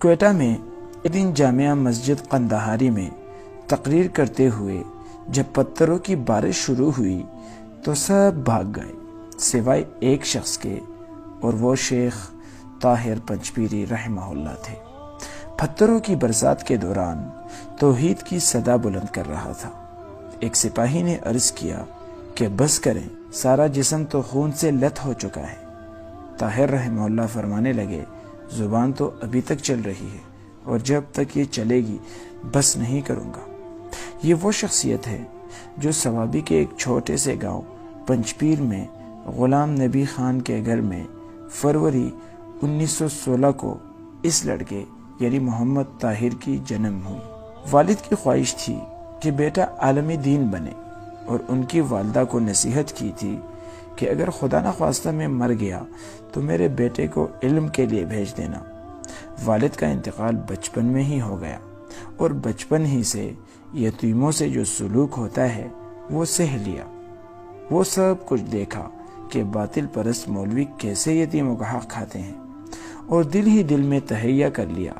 کوئٹہ میں ایک دن جامعہ مسجد قندہاری میں تقریر کرتے ہوئے جب پتھروں کی بارش شروع ہوئی تو سب بھاگ گئے سوائے ایک شخص کے، اور وہ شیخ طاہر پنجپیری رحمہ اللہ تھے۔ پتھروں کی برسات کے دوران توحید کی صدا بلند کر رہا تھا۔ ایک سپاہی نے عرض کیا کہ بس کریں، سارا جسم تو خون سے لت ہو چکا ہے۔ طاہر رحمہ اللہ فرمانے لگے، زبان تو ابھی تک چل رہی ہے اور جب تک یہ چلے گی بس نہیں کروں گا۔ یہ وہ شخصیت ہے جو سوابی کے ایک چھوٹے سے گاؤں پنجپیر میں غلام نبی خان کے گھر میں فروری 1916 کو اس لڑکے یعنی محمد طاہر کی جنم ہوئی۔ والد کی خواہش تھی کہ بیٹا عالم دین بنے، اور ان کی والدہ کو نصیحت کی تھی کہ اگر خدا نخواستہ میں مر گیا تو میرے بیٹے کو علم کے لیے بھیج دینا۔ والد کا انتقال بچپن میں ہی ہو گیا، اور بچپن ہی سے یتیموں سے جو سلوک ہوتا ہے وہ سہ لیا۔ وہ سب کچھ دیکھا کہ باطل پرست مولوی کیسے یتیموں کا حق کھاتے ہیں، اور دل ہی دل میں تہیہ کر لیا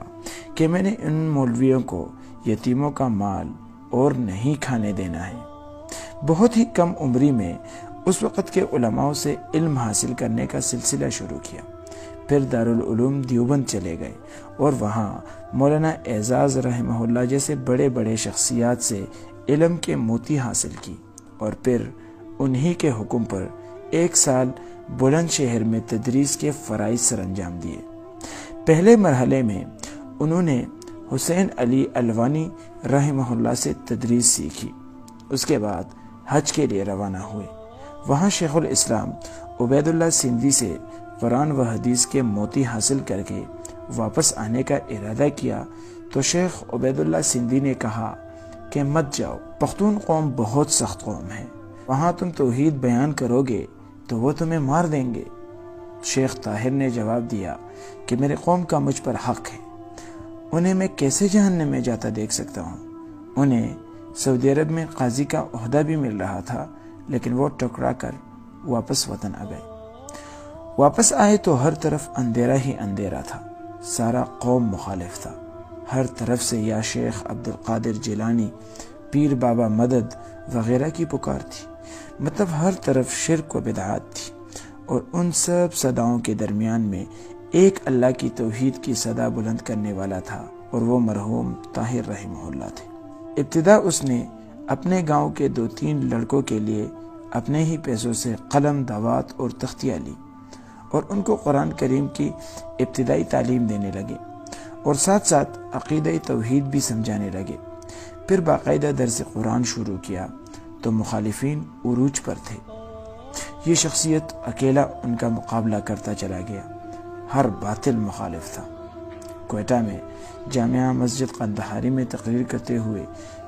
کہ میں نے ان مولویوں کو یتیموں کا مال اور نہیں کھانے دینا ہے۔ بہت ہی کم عمری میں اس وقت کے علماء سے علم حاصل کرنے کا سلسلہ شروع کیا۔ پھر دارالعلوم دیوبند چلے گئے اور وہاں مولانا اعزاز رحمہ اللہ جیسے بڑے بڑے شخصیات سے علم کے موتی حاصل کی، اور پھر انہی کے حکم پر 1 سال بلند شہر میں تدریس کے فرائض سر انجام دیے۔ پہلے مرحلے میں انہوں نے حسین علی الوانی رحمہ اللہ سے تدریس سیکھی۔ اس کے بعد حج کے لیے روانہ ہوئے۔ وہاں شیخ الاسلام عبید اللہ سندھی سے قرآن و حدیث کے موتی حاصل کر کے واپس آنے کا ارادہ کیا تو شیخ عبید اللہ سندھی نے کہا کہ مت جاؤ، پختون قوم بہت سخت قوم ہے، وہاں تم توحید بیان کرو گے تو وہ تمہیں مار دیں گے۔ شیخ طاہر نے جواب دیا کہ میرے قوم کا مجھ پر حق ہے، انہیں میں کیسے جہنم میں جاتا دیکھ سکتا ہوں۔ انہیں سعودی عرب میں قاضی کا عہدہ بھی مل رہا تھا، لیکن وہ ٹکرا کر واپس وطن آ گئے۔ واپس آئے تو ہر طرف اندھیرا ہی اندھیرا تھا، سارا قوم مخالف تھا۔ ہر طرف سے یا شیخ عبد القادر جیلانی، پیر بابا مدد وغیرہ کی پکار تھی، مطلب ہر طرف شرک و بدعات تھی، اور ان سب صداؤں کے درمیان میں ایک اللہ کی توحید کی صدا بلند کرنے والا تھا، اور وہ مرحوم طاہر رحمہ اللہ تھے۔ ابتدا اس نے اپنے گاؤں کے 2-3 لڑکوں کے لیے اپنے ہی پیسوں سے قلم، دوات اور تختیاں لی، اور ان کو قرآن کریم کی ابتدائی تعلیم دینے لگے، اور ساتھ ساتھ عقیدہ توحید بھی سمجھانے لگے۔ پھر باقاعدہ درس قرآن شروع کیا تو مخالفین عروج پر تھے۔ یہ شخصیت اکیلا ان کا مقابلہ کرتا چلا گیا، ہر باطل مخالف تھا۔ کوئٹہ میں جامعہ مسجد قندہاری میں تقریر کرتے ہوئے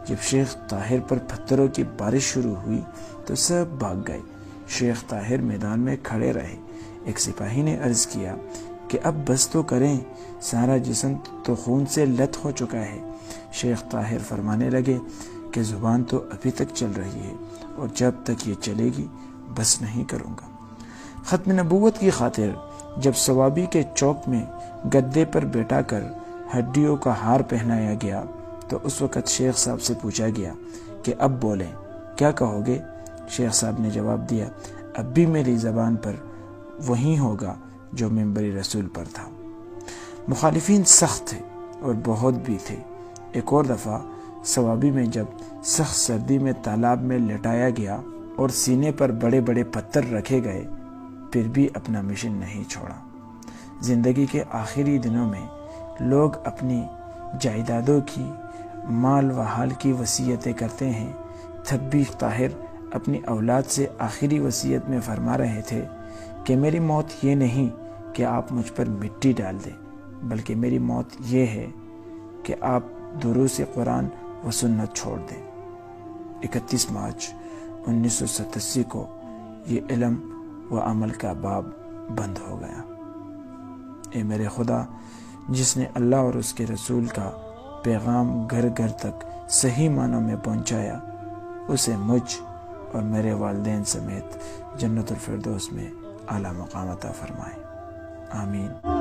جب شیخ طاہر پر پتھروں کی بارش شروع ہوئی تو سب بھاگ گئے۔ شیخ طاہر میدان میں کھڑے رہے۔ ایک سپاہی نے عرض کیا کہ اب بس تو کریں، سارا جسم تو خون سے لت ہو چکا ہے۔ شیخ طاہر فرمانے لگے کہ زبان تو ابھی تک چل رہی ہے، اور جب تک یہ چلے گی بس نہیں کروں گا۔ ختم نبوت کی خاطر جب صوابی کے چوک میں گدے پر بیٹھا کر ہڈیوں کا ہار پہنایا گیا تو اس وقت شیخ صاحب سے پوچھا گیا کہ اب بولیں، کیا کہو گے؟ شیخ صاحب نے جواب دیا، اب بھی میری زبان پر وہی ہوگا جو منبر رسول پر تھا۔ مخالفین سخت تھے اور بہت بھی تھے۔ ایک اور دفعہ صوابی میں جب سخت سردی میں تالاب میں لٹایا گیا اور سینے پر بڑے بڑے پتھر رکھے گئے، پھر بھی اپنا مشن نہیں چھوڑا۔ زندگی کے آخری دنوں میں لوگ اپنی جائیدادوں کی، مال و حال کی وصیتیں کرتے ہیں، تب بھی طاہر اپنی اولاد سے آخری وصیت میں فرما رہے تھے کہ میری موت یہ نہیں کہ آپ مجھ پر مٹی ڈال دیں، بلکہ میری موت یہ ہے کہ آپ دروس قرآن و سنت چھوڑ دیں۔ 31 مارچ 1987 کو یہ علم و عمل کا باب بند ہو گیا۔ اے میرے خدا، جس نے اللہ اور اس کے رسول کا پیغام گھر گھر تک صحیح معنوں میں پہنچایا، اسے مجھ اور میرے والدین سمیت جنت الفردوس میں اعلیٰ مقام عطا فرمائے، آمین۔